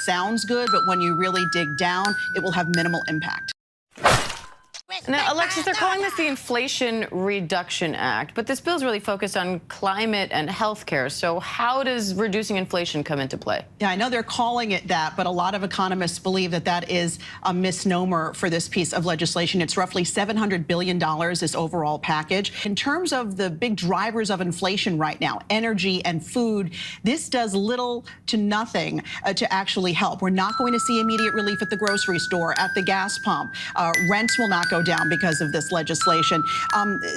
sounds good, but when you really dig down, it will have minimal impact. Now, Alexis, they're calling this the Inflation Reduction Act, but this bill is really focused on climate and health care. So how does reducing inflation come into play? Yeah, I know they're calling it that, but a lot of economists believe that that is a misnomer for this piece of legislation. It's roughly $700 billion, this overall package. In terms of the big drivers of inflation right now, energy and food, this does little to nothing to actually help. We're not going to see immediate relief at the grocery store, at the gas pump. Rents will not go down because of this legislation.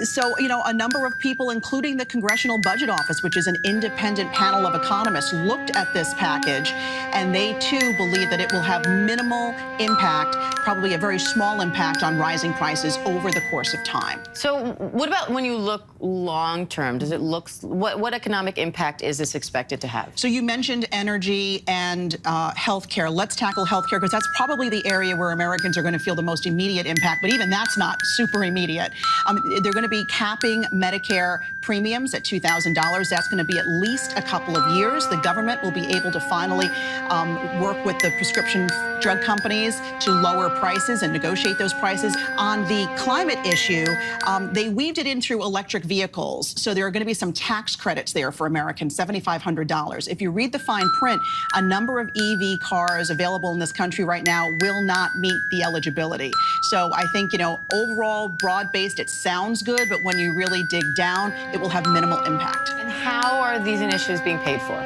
So, a number of people, including the Congressional Budget Office, which is an independent panel of economists, looked at this package, and they too believe that it will have minimal impact, probably a very small impact on rising prices over the course of time. So what about when you look long term? Does it look, what economic impact is this expected to have? So you mentioned energy and healthcare. Let's tackle healthcare, because that's probably the area where Americans are going to feel the most immediate impact, but even that's not super immediate. They're going to be capping Medicare premiums at $2,000. That's going to be at least a couple of years. The government will be able to finally work with the prescription drug companies to lower prices and negotiate those prices. On the climate issue, they weaved it in through electric vehicles. So there are going to be some tax credits there for Americans, $7,500. If you read the fine print, a number of EV cars available in this country right now will not meet the eligibility. So I think, overall, broad-based, it sounds good, but when you really dig down, it will have minimal impact. And how are these initiatives being paid for?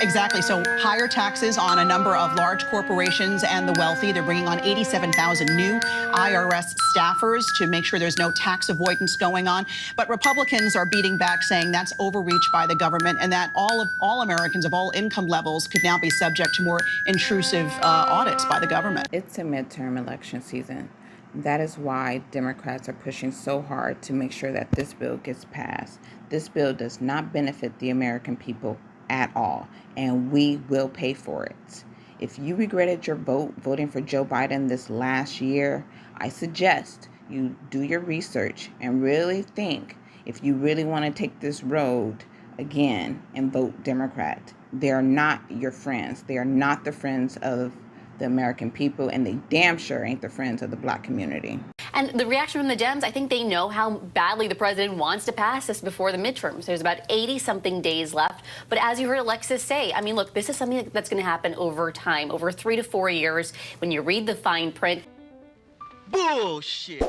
Exactly. So higher taxes on a number of large corporations and the wealthy. They're bringing on 87,000 new IRS staffers to make sure there's no tax avoidance going on. But Republicans are beating back, saying that's overreach by the government, and that all Americans of all income levels could now be subject to more intrusive audits by the government. It's a midterm election season. That is why Democrats are pushing so hard to make sure that this bill gets passed. This bill does not benefit the American people at all, and we will pay for it. If you regretted your voting for Joe Biden this last year, I suggest you do your research and really think if you really want to take this road again and vote Democrat. They are not your friends. They are not the friends of the American people, and they damn sure ain't the friends of the Black community. And the reaction from the Dems, I think they know how badly the president wants to pass this before the midterms. There's about 80-something days left. But as you heard Alexis say, I mean, look, this is something that's going to happen over time, over 3 to 4 years. When you read the fine print. Bullshit.